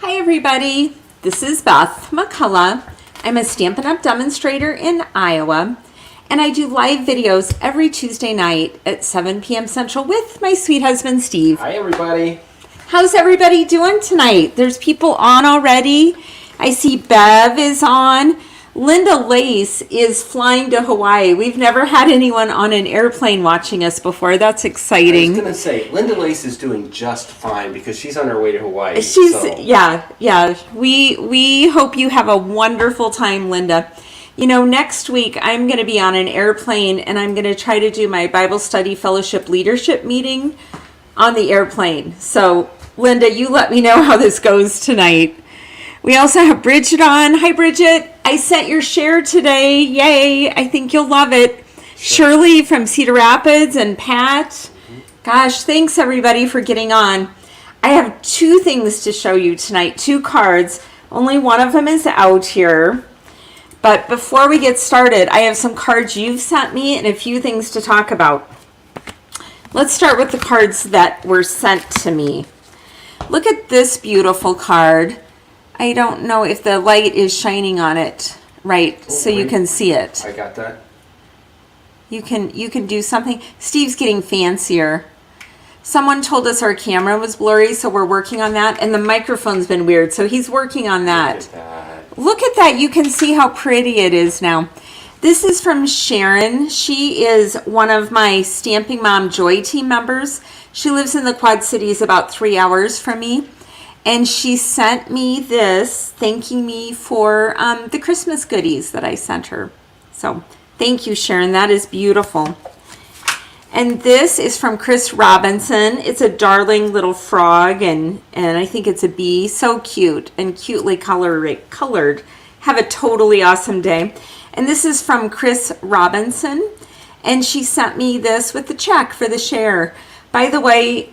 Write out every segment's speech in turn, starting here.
Hi everybody, this is Beth McCullough. I'm a Stampin' Up Demonstrator in Iowa, and I do live videos every Tuesday night at 7 p.m. Central with my sweet husband Steve. Hi everybody. How's everybody doing tonight? There's people on already. I see Bev is on. Linda Lace is flying to Hawaii. We've never had anyone on an airplane watching us before. That's exciting. I was going to say, Linda Lace is doing just fine because she's on her way to Hawaii. Yeah. We hope you have a wonderful time, Linda. You know, next week I'm going to be on an airplane and I'm going to try to do my Bible Study Fellowship Leadership meeting on the airplane. So, Linda, you let me know how this goes tonight. We also have Bridget on. Hi, Bridget. I sent your share today. Yay. I think you'll love it. Sure. Shirley from Cedar Rapids and Pat. Gosh, thanks everybody for getting on. I have two things to show you tonight, two cards. Only one of them is out here. But before we get started, I have some cards you've sent me and a few things to talk about. Let's start with the cards that were sent to me. Look at this beautiful card. I don't know if the light is shining on it so you can see it. I got that. You can do something. Steve's getting fancier. Someone told us our camera was blurry, so we're working on that. And the microphone's been weird, so he's working on that. Look at that. You can see how pretty it is now. This is from Sharon. She is one of my Stamping Mom Joy team members. She lives in the Quad Cities about 3 hours from me. And she sent me this, thanking me for the Christmas goodies that I sent her. So thank you, Sharon. That is beautiful. And this is from Chris Robinson. It's a darling little frog, and I think it's a bee. So cute and cutely colored. Have a totally awesome day. And this is from Chris Robinson. And she sent me this with the check for the share. By the way,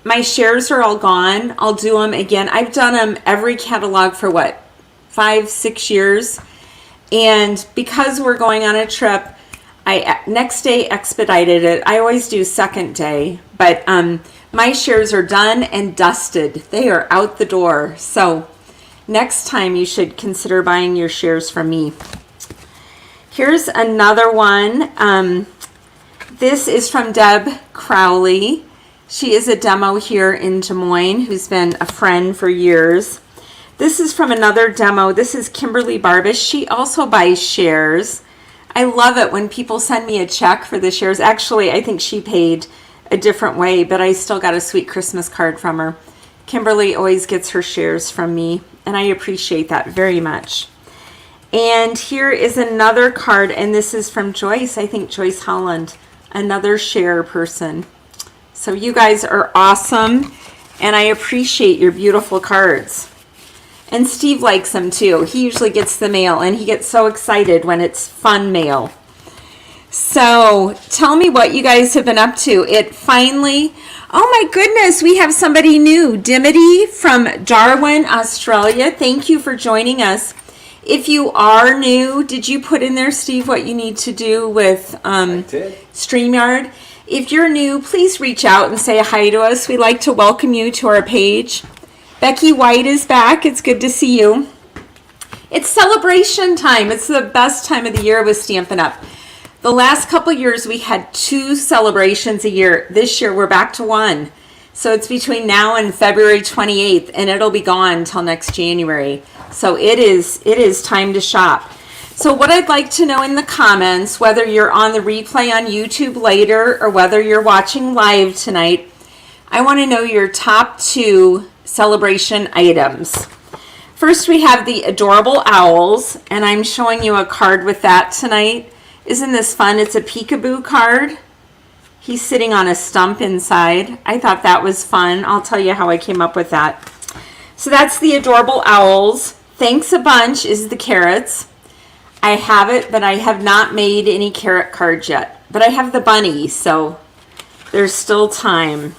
my shares are all gone. I'll do them again. I've done them every catalog for 5-6 years. And because we're going on a trip, I next day expedited it. I always do second day. But my shares are done and dusted. They are out the door. So next time you should consider buying your shares from me. Here's another one. This is from Deb Crowley. She is a demo here in Des Moines who's been a friend for years. This is from another demo. This is Kimberly Barbish. She also buys shares. I love it when people send me a check for the shares. Actually, I think she paid a different way, but I still got a sweet Christmas card from her. Kimberly always gets her shares from me, and I appreciate that very much. And here is another card, and this is from Joyce. I think Joyce Holland, another share person. So you guys are awesome, and I appreciate your beautiful cards. And Steve likes them too. He usually gets the mail, and he gets so excited when it's fun mail. So tell me what you guys have been up to. It finally, oh my goodness, we have somebody new. Dimity from Darwin, Australia. Thank you for joining us. If you are new, did you put in there, Steve, what you need to do with StreamYard? If you're new, please reach out and say hi to us. We'd like to welcome you to our page. Becky White is back. It's good to see you. It's celebration time. It's the best time of the year with Stampin' Up. The last couple years, we had 2 celebrations a year. This year, we're back to 1. So it's between now and February 28th, and it'll be gone until next January. So it is time to shop. So what I'd like to know in the comments, whether you're on the replay on YouTube later or whether you're watching live tonight, I want to know your top 2 celebration items. First, we have the adorable owls, and I'm showing you a card with that tonight. Isn't this fun? It's a peekaboo card. He's sitting on a stump inside. I thought that was fun. I'll tell you how I came up with that. So that's the adorable owls. Thanks a bunch is the carrots. I have it, but I have not made any carrot cards yet. But I have the bunny, so there's still time.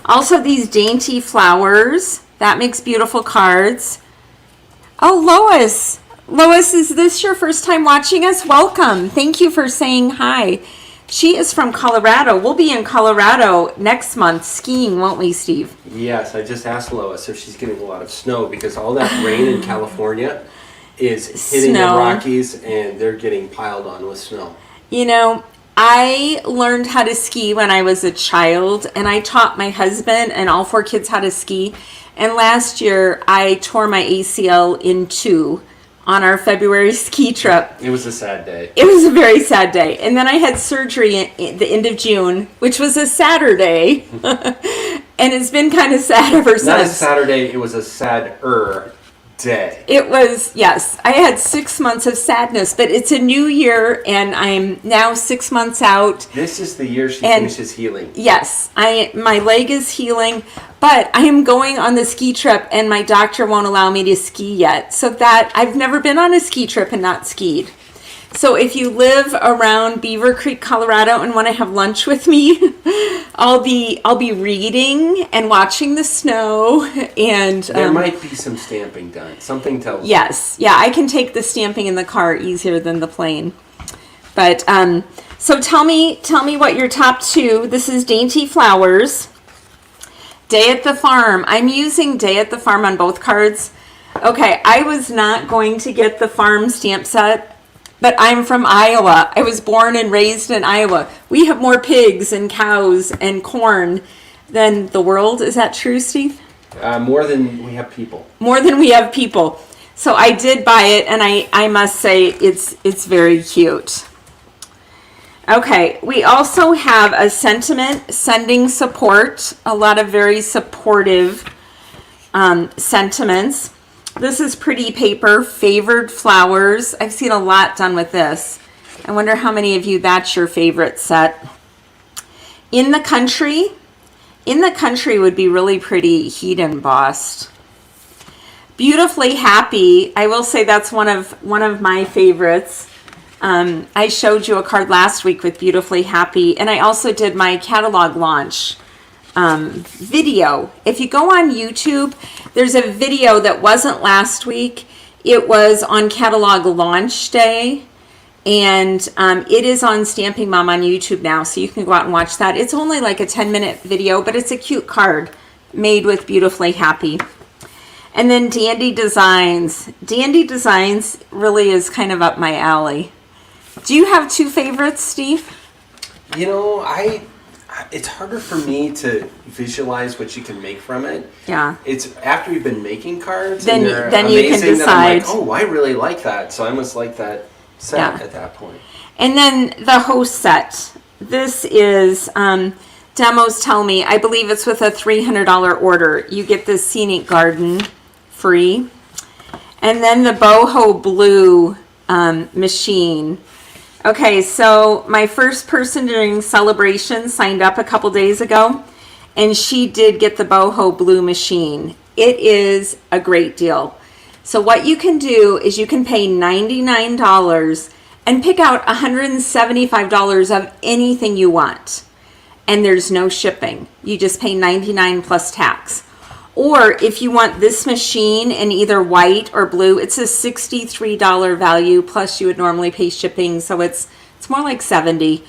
Also, these dainty flowers. That makes beautiful cards. Oh, Lois. Lois, is this your first time watching us? Welcome. Thank you for saying hi. She is from Colorado. We'll be in Colorado next month skiing, won't we, Steve? Yes, I just asked Lois if she's getting a lot of snow because all that rain in California is hitting the Rockies and they're getting piled on with snow. You know, I learned how to ski when I was a child, and I taught my husband and all 4 kids how to ski. And last year, I tore my ACL in 2 on our February ski trip. It was a sad day. It was a very sad day. And then I had surgery at the end of June, which was a Saturday. And it's been kind of sad ever since. Not a Saturday, it was a sadder day. It was, yes. I had 6 months of sadness, but it's a new year, and I'm now 6 months out. This is the year she finishes healing. Yes, my leg is healing, but I am going on the ski trip, and my doctor won't allow me to ski yet. So that I've never been on a ski trip and not skied. So if you live around Beaver Creek, Colorado, and want to have lunch with me, I'll be reading and watching the snow, and there might be some stamping done. Something tells me. Yes, yeah, I can take the stamping in the car easier than the plane. But so tell me what your top 2. This is Dainty Flowers, Day at the Farm. I'm using Day at the Farm on both cards. Okay, I was not going to get the farm stamp set, but I'm from Iowa. I was born and raised in Iowa. We have more pigs and cows and corn than the world. Is that true, Steve? More than we have people. More than we have people. So I did buy it, and I must say it's very cute. Okay, we also have a sentiment, sending support. A lot of very supportive sentiments. This is pretty paper, favored flowers. I've seen a lot done with this. I wonder how many of you that's your favorite set. In the Country. In the Country would be really pretty heat embossed. Beautifully Happy. I will say that's one of my favorites. I showed you a card last week with Beautifully Happy, and I also did my catalog launch video. If you go on YouTube, there's a video that wasn't last week. It was on catalog launch day, and it is on Stamping Mom on YouTube now, so you can go out and watch that. It's only like a 10-minute video, but it's a cute card made with Beautifully Happy. And then Dandy Designs. Dandy Designs really is kind of up my alley. Do you have 2 favorites, Steve? You know, it's harder for me to visualize what you can make from it. Yeah. It's after you've been making cards, then and they're you can amazing, decide. that I'm like, oh, I really like that. So I must like that set at that point. And then the host set. This is Demos Tell Me. I believe it's with a $300 order. You get this Scenic Garden free. And then the Boho Blue machine. Okay, so my first person during celebration signed up a couple days ago, and she did get the Boho Blue machine. It is a great deal. So what you can do is you can pay $99 and pick out $175 of anything you want, and there's no shipping. You just pay $99 plus tax. Or if you want this machine in either white or blue, it's a $63 value, plus you would normally pay shipping, so it's more like $70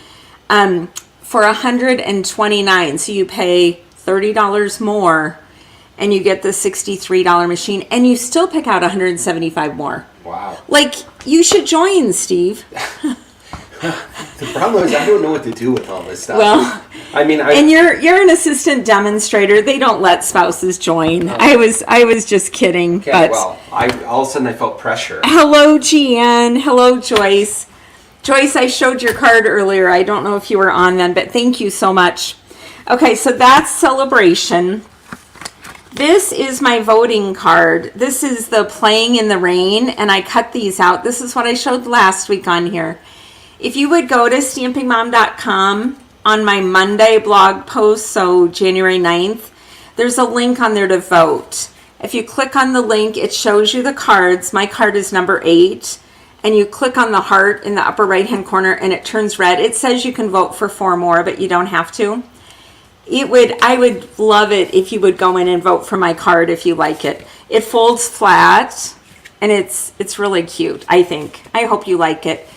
for $129. So you pay $30 more, and you get the $63 machine, and you still pick out $175 more. Wow! Like, you should join, Steve. The problem is I don't know what to do with all this stuff. Well, I mean, and you're an assistant demonstrator. They don't let spouses join. I was just kidding. Okay, but well, all of a sudden I felt pressure. Hello, Jeanne. Hello, Joyce. Joyce, I showed your card earlier. I don't know if you were on then, but thank you so much. Okay, so that's Celebration. This is my voting card. This is the Playing in the Rain, and I cut these out. This is what I showed last week on here. If you would go to stampingmom.com on my Monday blog post, so January 9th, there's a link on there to vote. If you click on the link, it shows you the cards. My card is number 8, and you click on the heart in the upper right-hand corner, and it turns red. It says you can vote for 4 more, but you don't have to. I would love it if you would go in and vote for my card if you like it. It folds flat, and it's really cute, I think. I hope you like it.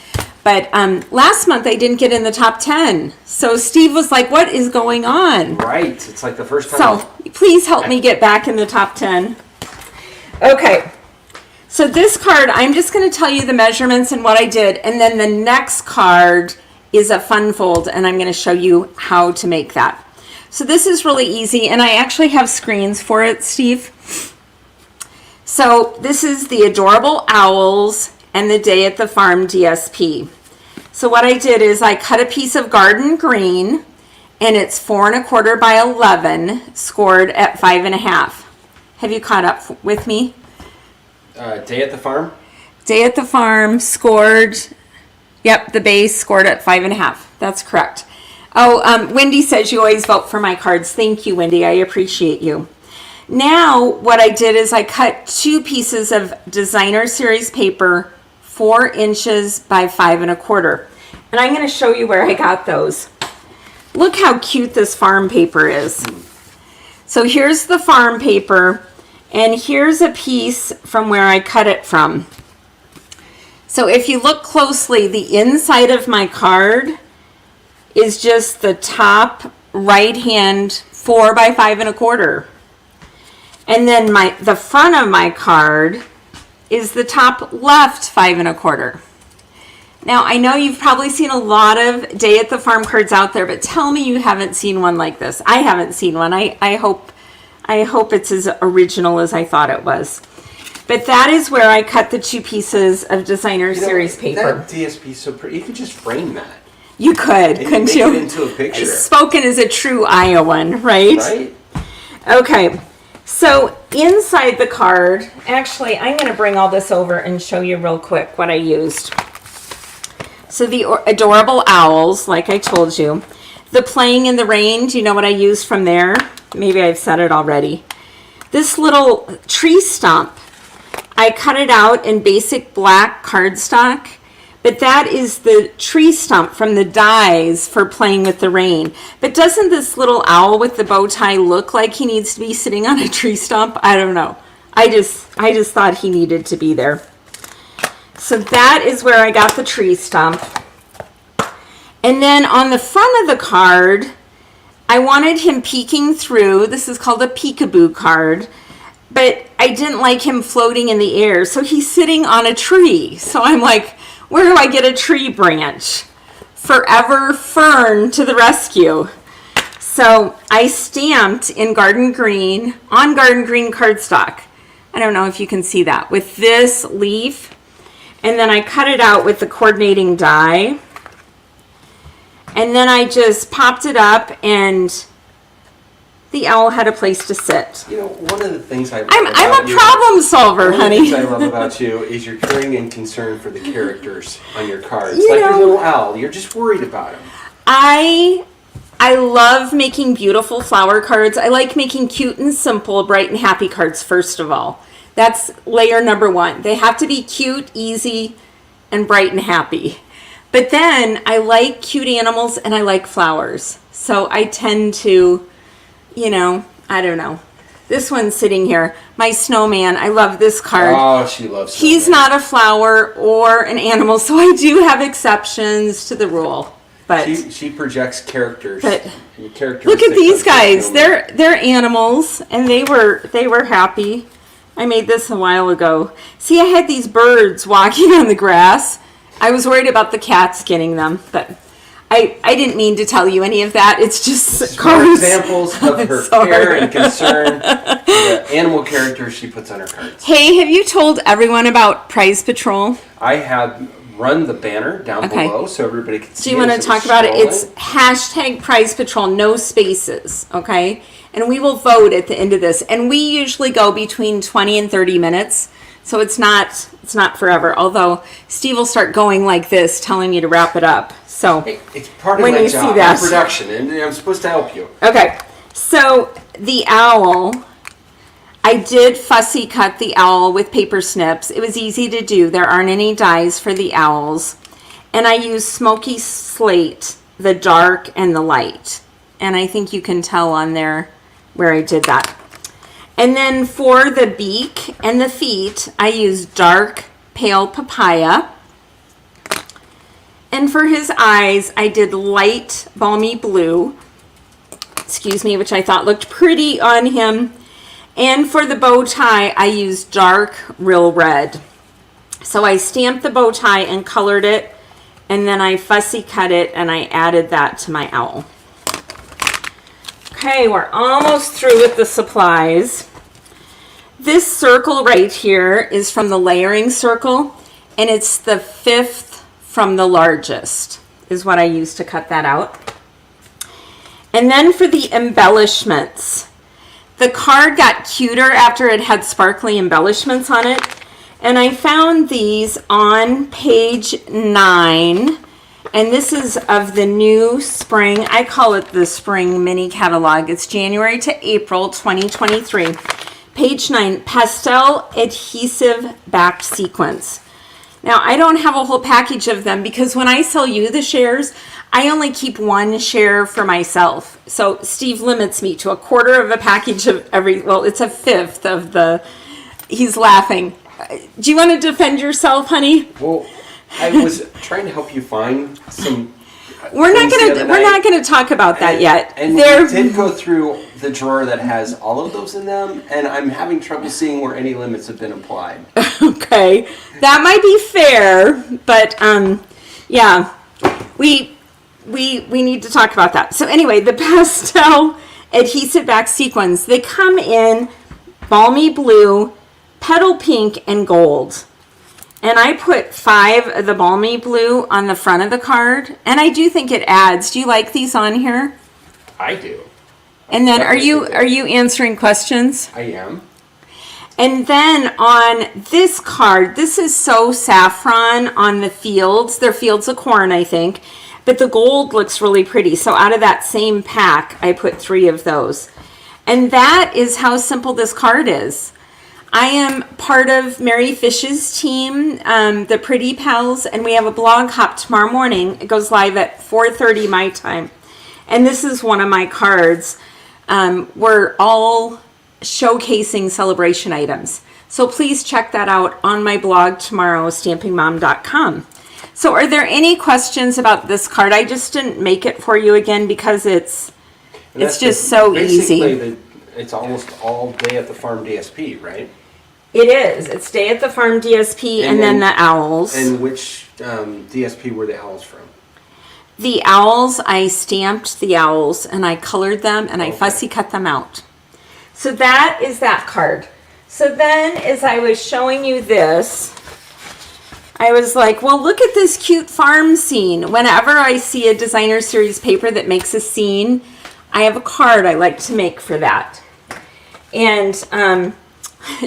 But last month I didn't get in the top 10. So Steve was like, what is going on? Right. It's like the first time. So please help me get back in the top 10. Okay. So this card, I'm just going to tell you the measurements and what I did. And then the next card is a fun fold, and I'm going to show you how to make that. So this is really easy, and I actually have screens for it, Steve. So this is the Adorable Owls and the Day at the Farm DSP. So what I did is I cut a piece of garden green, and it's 4 1/4 by 11, scored at 5 1/2. Have you caught up with me? Day at the Farm? Day at the Farm scored, yep, the base scored at 5 1/2. That's correct. Oh, Wendy says you always vote for my cards. Thank you, Wendy. I appreciate you. Now, what I did is I cut 2 pieces of designer series paper, 4 inches by 5 1/4. And I'm going to show you where I got those. Look how cute this farm paper is. So here's the farm paper, and here's a piece from where I cut it from. So if you look closely, the inside of my card is just the top right hand 4 by 5 1/4. And then the front of my card is the top left 5 1/4. Now I know you've probably seen a lot of Day at the Farm cards out there, but tell me you haven't seen one like this. I haven't seen one. I hope it's as original as I thought it was. But that is where I cut the 2 pieces of designer series paper. That DSP is so pretty. You could just frame that. You could, couldn't you? Make it into a picture. Spoken as a true Iowan, right? Right. Okay. So inside the card, actually, I'm going to bring all this over and show you real quick what I used. So the Adorable Owls, like I told you. The Playing in the Rain, do you know what I used from there? Maybe I've said it already. This little tree stump, I cut it out in basic black cardstock, but that is the tree stump from the dies for Playing with the Rain. But doesn't this little owl with the bow tie look like he needs to be sitting on a tree stump? I don't know. I just thought he needed to be there. So that is where I got the tree stump. And then on the front of the card, I wanted him peeking through. This is called a peekaboo card. But I didn't like him floating in the air. So he's sitting on a tree. So I'm like, where do I get a tree branch? Forever Fern to the rescue. So I stamped in garden green, on garden green cardstock. I don't know if you can see that, with this leaf. And then I cut it out with the coordinating die. And then I just popped it up, and the owl had a place to sit. You know, one of the things I'm a problem solver, honey. One of the things I love about you is your caring and concern for the characters on your cards. You like know, your little owl. You're just worried about him. I love making beautiful flower cards. I like making cute and simple, bright and happy cards, first of all. That's layer number 1. They have to be cute, easy, and bright and happy. But then I like cute animals and I like flowers. So I tend to, you know, I don't know. This one's sitting here. My snowman. I love this card. Oh, she loves snowman. He's not a flower or an animal, so I do have exceptions to the rule. But she projects characters. But characteristics look at these guys. snowman. They're animals, and they were happy. I made this a while ago. See, I had these birds walking on the grass. I was worried about the cats getting them, but I didn't mean to tell you any of that. It's just cards. Examples of her care and concern for the animal characters she puts on her cards. Hey, have you told everyone about Prize Patrol? I have run the banner down below so everybody can see. Do you want to talk about it? It's hashtag Prize Patrol, no spaces, okay? And we will vote at the end of this. And we usually go between 20 and 30 minutes. So it's not forever. Although Steve will start going like this, telling me to wrap it up. So it's part of when my you job, see that, production, and I'm supposed to help you. Okay. So the owl, I did fussy cut the owl with paper snips. It was easy to do. There aren't any dies for the owls. And I used smoky slate, the dark and the light. And I think you can tell on there where I did that. And then for the beak and the feet, I used dark pale papaya. And for his eyes, I did light balmy blue, excuse me, which I thought looked pretty on him. And for the bow tie, I used dark real red. So I stamped the bow tie and colored it, and then I fussy cut it and I added that to my owl. Okay, we're almost through with the supplies. This circle right here is from the layering circle, and it's the 5th from the largest is what I used to cut that out. And then for the embellishments, the card got cuter after it had sparkly embellishments on it, and I found these on page 9. And this is of the new spring. I call it the spring mini catalog. It's January to April 2023. Page 9, pastel adhesive backed sequins. Now, I don't have a whole package of them because when I sell you the shares, I only keep 1 share for myself. So Steve limits me to 1/4 of a package of every, well, it's a 1/5 of the, he's laughing. Do you want to defend yourself, honey? Well, I was trying to help you find some. We're not gonna talk about that yet. And we did go through the drawer that has all of those in them, and I'm having trouble seeing where any limits have been applied. Okay, that might be fair, but yeah, we need to talk about that. So anyway, the pastel adhesive back sequins, they come in balmy blue, petal pink, and gold. And I put 5 of the balmy blue on the front of the card, and I do think it adds. Do you like these on here? I do. And then are you answering questions? I am. And then on this card, this is so saffron on the fields. They're fields of corn, I think. But the gold looks really pretty. So out of that same pack, I put 3 of those. And that is how simple this card is. I am part of Mary Fish's team, the Pretty Pals, and we have a blog hop tomorrow morning. It goes live at 4:30 my time. And this is one of my cards. We're all showcasing celebration items. So please check that out on my blog tomorrow, stampingmom.com. So are there any questions about this card? I just didn't make it for you again because it's just so easy. It's almost all day at the farm DSP, right? It is. It's Day at the Farm DSP and then the owls. And which DSP were the owls from? The owls, I stamped the owls and I colored them and I fussy cut them out. So that is that card. So then as I was showing you this, I was like, well, look at this cute farm scene. Whenever I see a designer series paper that makes a scene, I have a card I like to make for that. And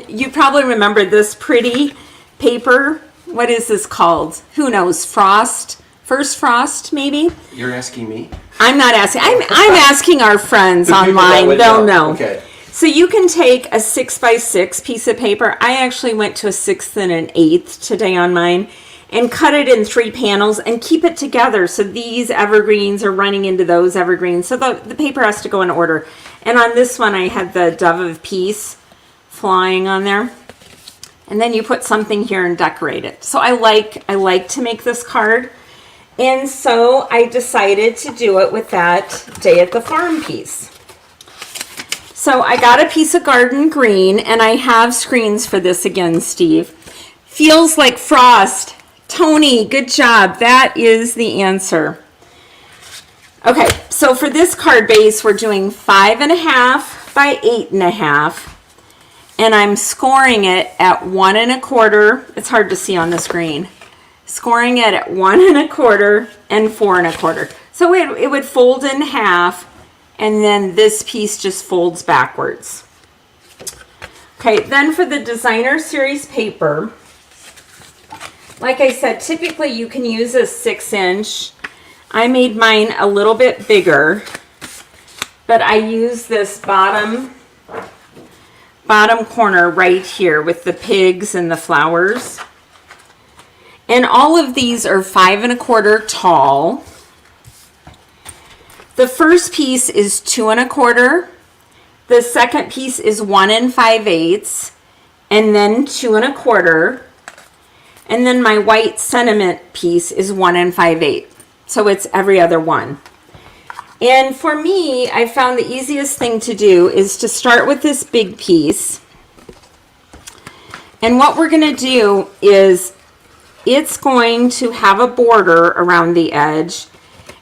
you probably remember this pretty paper. What is this called? Who knows? Frost? First Frost, maybe? You're asking me? I'm not asking. I'm asking our friends online. They'll know. Okay. So you can take a 6x6 piece of paper. I actually went to a 1/6 and an 1/8 today on mine and cut it in 3 panels and keep it together. So these evergreens are running into those evergreens. So the paper has to go in order. And on this one, I had the Dove of Peace flying on there. And then you put something here and decorate it. So I like to make this card. And so I decided to do it with that Day at the Farm piece. So I got a piece of garden green, and I have screens for this again, Steve. Feels like frost. Tony, good job. That is the answer. Okay, so for this card base, we're doing 5.5 by 8.5. And I'm scoring it at 1 1/4. It's hard to see on the screen. Scoring it at 1 1/4 and 4 1/4. So it would fold in half, and then this piece just folds backwards. Okay, then for the designer series paper, like I said, typically you can use a 6-inch. I made mine a little bit bigger, but I use this bottom corner right here with the pigs and the flowers. And all of these are 5 1/4 tall. The first piece is 2 1/4. The second piece is 1 5/8, and then 2 1/4. And then my white sentiment piece is 1 5/8. So it's every other one. And for me, I found the easiest thing to do is to start with this big piece. And what we're going to do is it's going to have a border around the edge,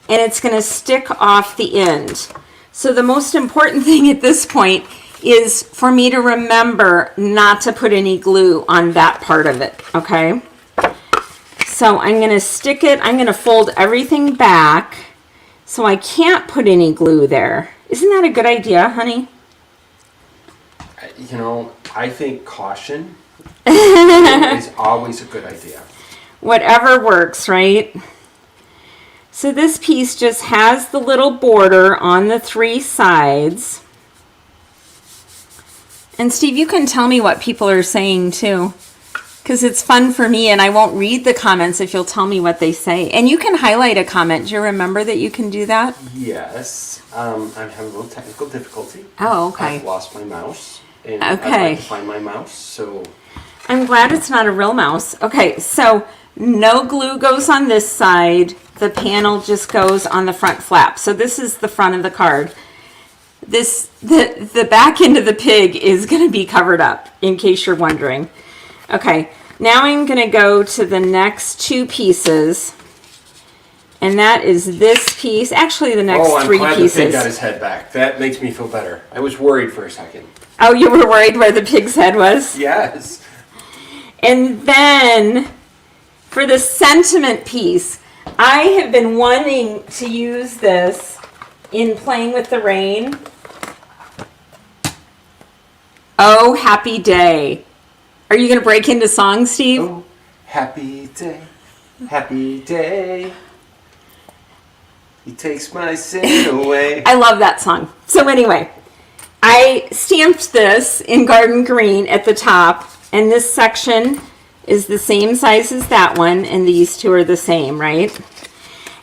and it's going to stick off the end. So the most important thing at this point is for me to remember not to put any glue on that part of it, okay? So I'm going to stick it, I'm going to fold everything back so I can't put any glue there. Isn't that a good idea, honey? You know, I think caution is always a good idea. Whatever works, right? So this piece just has the little border on the 3 sides. And Steve, you can tell me what people are saying too, because it's fun for me, and I won't read the comments if you'll tell me what they say. And you can highlight a comment. Do you remember that you can do that? Yes. I'm having a little technical difficulty. Oh, okay. I've lost my mouse, and Okay. I'd like to find my mouse, so... I'm glad it's not a real mouse. Okay, so no glue goes on this side. The panel just goes on the front flap. So this is the front of the card. The back end of the pig is going to be covered up, in case you're wondering. Okay, now I'm going to go to the next 2 pieces. And that is this piece. Actually, the next 3 pieces. Oh, I'm glad the pig got his head back. That makes me feel better. I was worried for a second. Oh, you were worried where the pig's head was? Yes. And then for the sentiment piece, I have been wanting to use this in Playing with the Rain. Oh, happy day. Are you going to break into song, Steve? Oh, happy day, happy day. He takes my sin away. I love that song. So anyway, I stamped this in garden green at the top, and this section is the same size as that one, and these 2 are the same, right?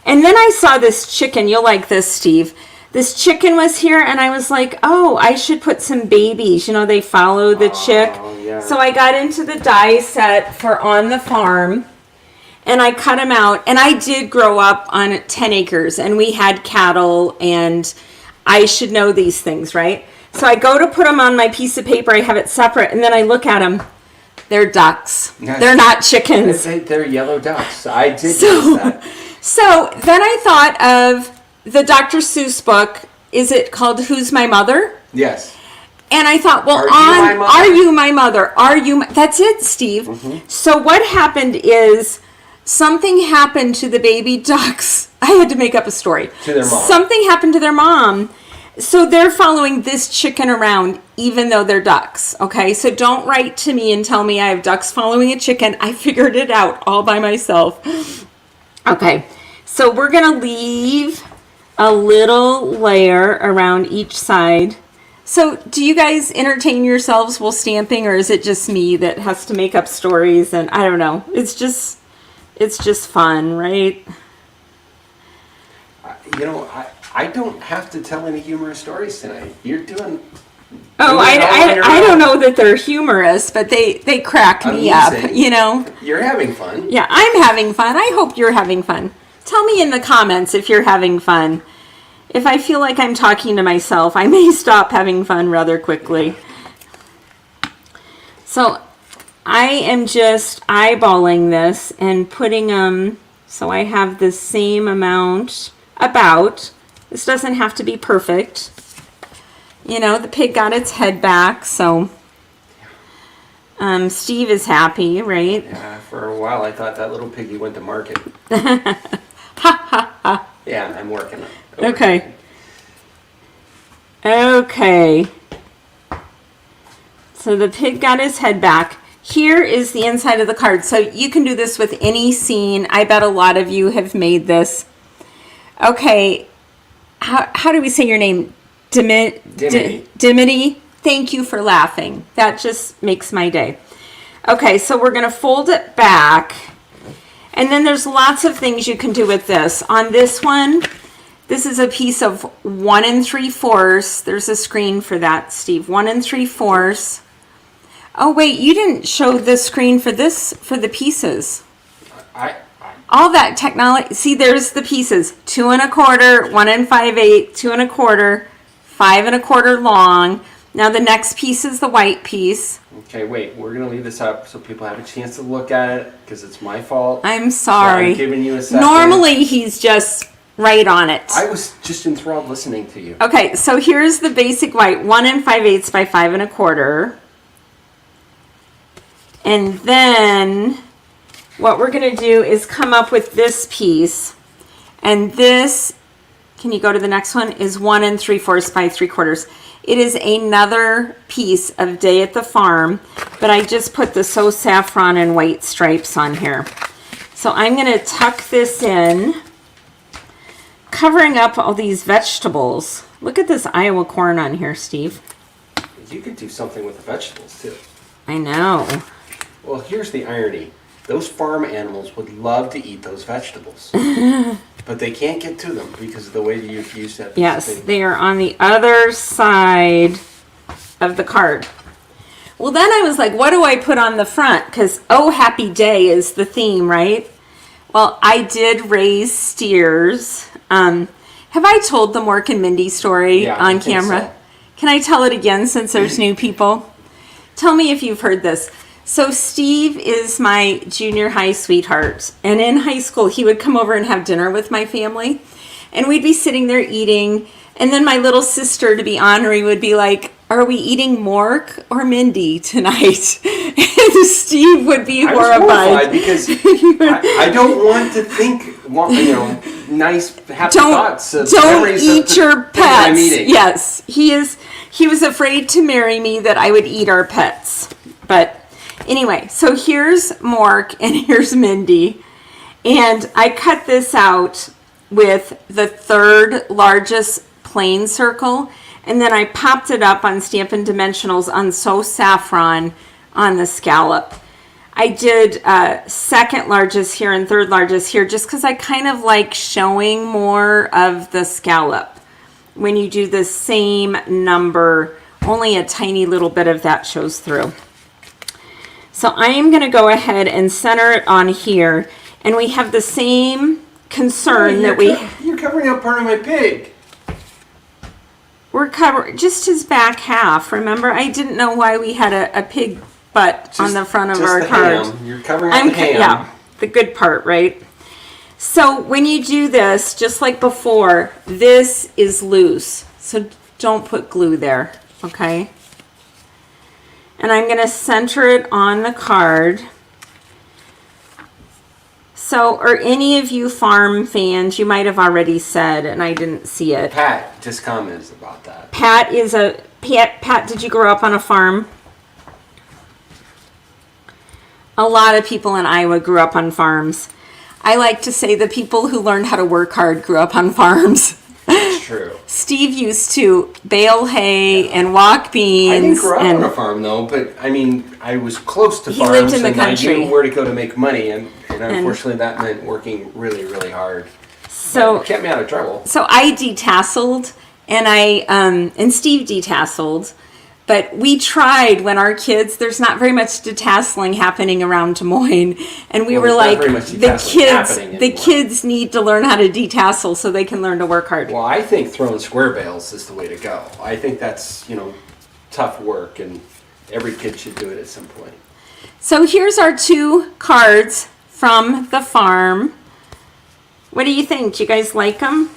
And then I saw this chicken. You'll like this, Steve. This chicken was here, and I was like, oh, I should put some babies. You know, they follow the chick. Yeah. So I got into the die set for On the Farm, and I cut them out. And I did grow up on 10 acres, and we had cattle, and I should know these things, right? So I go to put them on my piece of paper. I have it separate, and then I look at them. They're ducks. Yes. They're not chickens. They're yellow ducks. I did notice that. So then I thought of the Dr. Seuss book. Is it called Who's My Mother? Yes. And I thought, well, Are You My Mother? Are You That's it, Steve. Mm-hmm. So what happened is something happened to the baby ducks. I had to make up a story. To their mom. Something happened to their mom. So they're following this chicken around even though they're ducks, okay? So don't write to me and tell me I have ducks following a chicken. I figured it out all by myself. Okay, so we're going to leave a little layer around each side. So do you guys entertain yourselves while stamping, or is it just me that has to make up stories? And I don't know. It's just fun, right? You know, I don't have to tell any humorous stories tonight. You're doing... Oh, I don't know that they're humorous, but they crack me up, you know? You're having fun. Yeah, I'm having fun. I hope you're having fun. Tell me in the comments if you're having fun. If I feel like I'm talking to myself, I may stop having fun rather quickly. So I am just eyeballing this and putting them so I have the same amount about. This doesn't have to be perfect. You know, the pig got its head back, so Steve is happy, right? Yeah, for a while I thought that little piggy went to market. Yeah, I'm working on it. Okay. Okay. So the pig got his head back. Here is the inside of the card. So you can do this with any scene. I bet a lot of you have made this. Okay. How do we say your name? Dimity. Thank you for laughing. That just makes my day. Okay, so we're going to fold it back. And then there's lots of things you can do with this. On this one, this is a piece of 1 3/4. There's a screen for that, Steve. 1 3/4. Oh wait, you didn't show the screen for this, for the pieces. I All that technology. See, there's the pieces: 2 1/4, 1 5/8, 2 1/4, 5 1/4 long. Now the next piece is the white piece. Okay, wait. We're gonna leave this up so people have a chance to look at it because it's my fault. I'm sorry. So I'm giving you a second. Normally he's just right on it. I was just enthralled listening to you. Okay, so here's the basic white: 1 5/8 by 5 1/4. And then what we're going to do is come up with this piece. And this, can you go to the next one, is 1 3/4 by 3/4. It is another piece of Day at the Farm, but I just put the So Saffron and white stripes on here. So I'm going to tuck this in, covering up all these vegetables. Look at this Iowa corn on here, Steve. You could do something with the vegetables too. I know. Well, here's the irony. Those farm animals would love to eat those vegetables. But they can't get to them because of the way that you've used that. Yes, they are on the other side of the card. Well, then I was like, what do I put on the front? Because, oh, happy day is the theme, right? Well, I did raise steers. Have I told the Mork and Mindy story on camera? So. Can I tell it again since there's new people? Tell me if you've heard this. So Steve is my junior high sweetheart. And in high school, he would come over and have dinner with my family. And we'd be sitting there eating. And then my little sister, to be honorary, would be like, are we eating Mork or Mindy tonight? And Steve would be horrified. Because I don't want to think, nice, happy thoughts. Don't eat your pets. Yes, he was afraid to marry me that I would eat our pets. But anyway, so here's Mork and here's Mindy. And I cut this out with the 3rd largest plain circle. And then I popped it up on Stampin' Dimensionals on So Saffron on the scallop. I did 2nd largest here and 3rd largest here just because I kind of like showing more of the scallop. When you do the same number, only a tiny little bit of that shows through. So I am going to go ahead and center it on here. And we have the same concern that You're covering up part of my pig. We're covering just his back half. Remember, I didn't know why we had a pig butt on the front of our card. Ham. You're covering up the ham. Yeah, the good part, right? So when you do this, just like before, this is loose. So don't put glue there, okay? And I'm going to center it on the card. So, are any of you farm fans? You might have already said, and I didn't see it. Pat just commented about that. Pat, did you grow up on a farm? A lot of people in Iowa grew up on farms. I like to say the people who learned how to work hard grew up on farms. That's true. Steve used to bale hay and walk beans. I didn't grow up on a farm though, but I mean, I was close to farms. He lived in the country. I knew where to go to make money, and unfortunately that meant working really, really hard. So it kept me out of trouble. So I detasseled, and and Steve detasseled. But we tried when our kids, there's not very much detasseling happening around Des Moines. And we were like, the kids need to learn how to detassel so they can learn to work hard. Well, I think throwing square bales is the way to go. I think that's, tough work, and every kid should do it at some point. So here's our 2 cards from the farm. What do you think? Do you guys like them?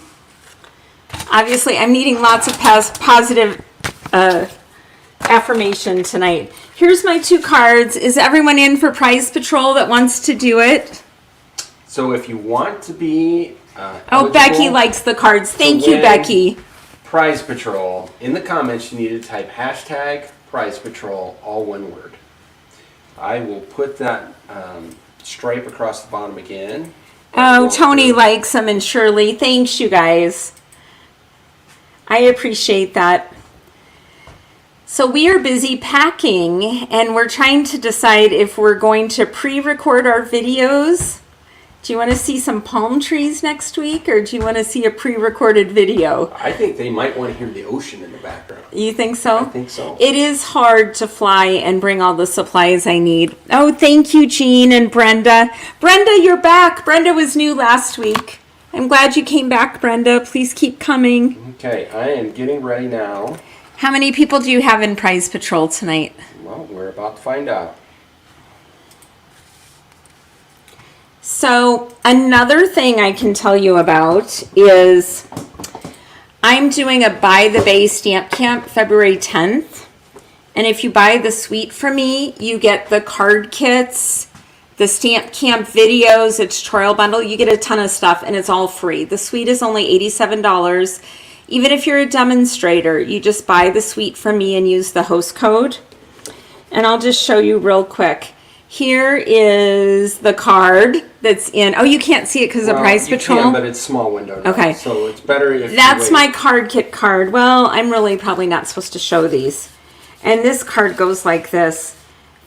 Obviously, I'm needing lots of positive affirmation tonight. Here's my 2 cards. Is everyone in for Prize Patrol that wants to do it? So if you want to be Becky likes the cards. Thank you, Becky. Prize Patrol, in the comments you need to type hashtag Prize Patrol, all one word. I will put that stripe across the bottom again. Oh, Tony likes them, and Shirley. Thanks, you guys. I appreciate that. So we are busy packing, and we're trying to decide if we're going to pre-record our videos Do you want to see some palm trees next week, or do you want to see a pre-recorded video? I think they might want to hear the ocean in the background. You think so? I think so. It is hard to fly and bring all the supplies I need. Oh, thank you, Jean and Brenda. Brenda, you're back. Brenda was new last week. I'm glad you came back, Brenda. Please keep coming. Okay, I am getting ready now. How many people do you have in Prize Patrol tonight? Well, we're about to find out. So another thing I can tell you about is I'm doing a By the Bay Stamp Camp February 10th. And if you buy the suite from me, you get the card kits, the Stamp Camp videos, a tutorial bundle. You get a ton of stuff and it's all free. The suite is only $87. Even if you're a demonstrator, you just buy the suite from me and use the host code. And I'll just show you real quick. Here is the card that's in. Oh, you can't see it because of Prize Patrol? You can, but it's small window now. Okay. So it's better if That's you wait. my card kit card. Well, I'm really probably not supposed to show these. And this card goes like this.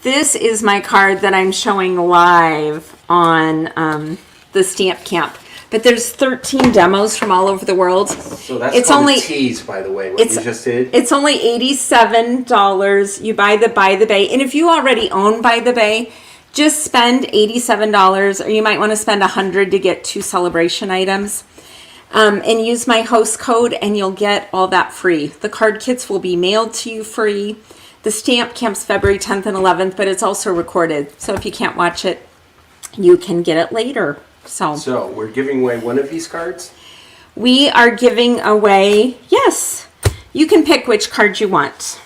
This is my card that I'm showing live on the Stamp Camp. But there's 13 demos from all over the world. So that's it's called only a tease, by the way, what you just did. It's only $87. You buy the By the Bay. And if you already own By the Bay, just spend $87, or you might want to spend $100 to get 2 celebration items. And use my host code and you'll get all that free. The card kits will be mailed to you free. The Stamp Camp's February 10th and 11th, but it's also recorded. So if you can't watch it, you can get it later. So we're giving away one of these cards? We are giving away, yes, you can pick which card you want.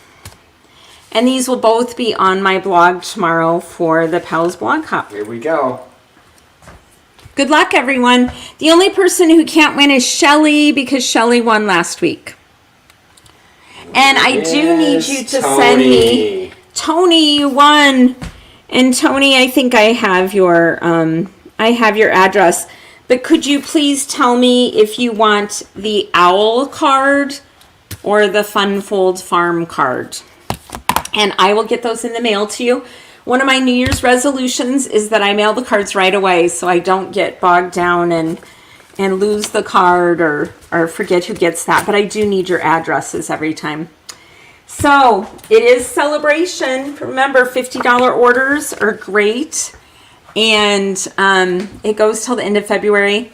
And these will both be on my blog tomorrow for the Pals Blog Hop. Here we go. Good luck, everyone. The only person who can't win is Shelly because Shelly won last week. And I do need you to send me. Tony, you won. And Tony, I think I have your address. But could you please tell me if you want the owl card or the Fun Fold Farm card? And I will get those in the mail to you. One of my New Year's resolutions is that I mail the cards right away so I don't get bogged down and lose the card or forget who gets that. But I do need your addresses every time. So it is celebration. Remember, $50 orders are great. And it goes till the end of February.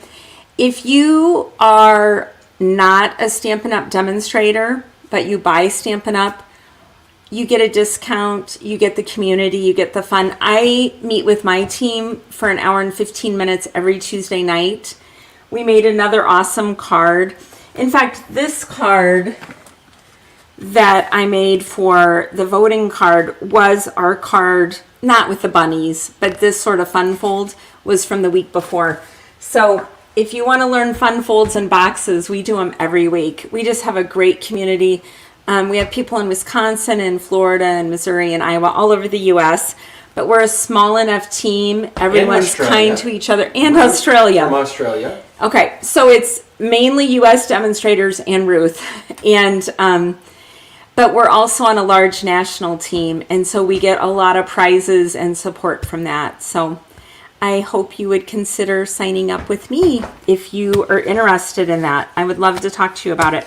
If you are not a Stampin' Up demonstrator, but you buy Stampin' Up, you get a discount, you get the community, you get the fun. I meet with my team for an hour and 15 minutes every Tuesday night. We made another awesome card. In fact, this card that I made for the voting card was our card, not with the bunnies, but this sort of fun fold was from the week before. So if you want to learn fun folds and boxes, we do them every week. We just have a great community. We have people in Wisconsin and Florida and Missouri and Iowa, all over the U.S., but we're a small enough team. Everyone's kind to each other. And Australia. From Australia. Okay, so it's mainly U.S. demonstrators and Ruth. And but we're also on a large national team, and so we get a lot of prizes and support from that. So I hope you would consider signing up with me if you are interested in that. I would love to talk to you about it.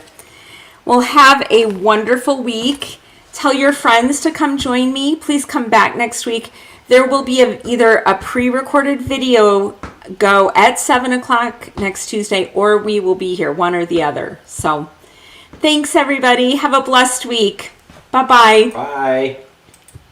Well, have a wonderful week. Tell your friends to come join me. Please come back next week. There will be either a pre-recorded video go at 7 o'clock next Tuesday, or we will be here, one or the other. So thanks, everybody. Have a blessed week. Bye-bye. Bye.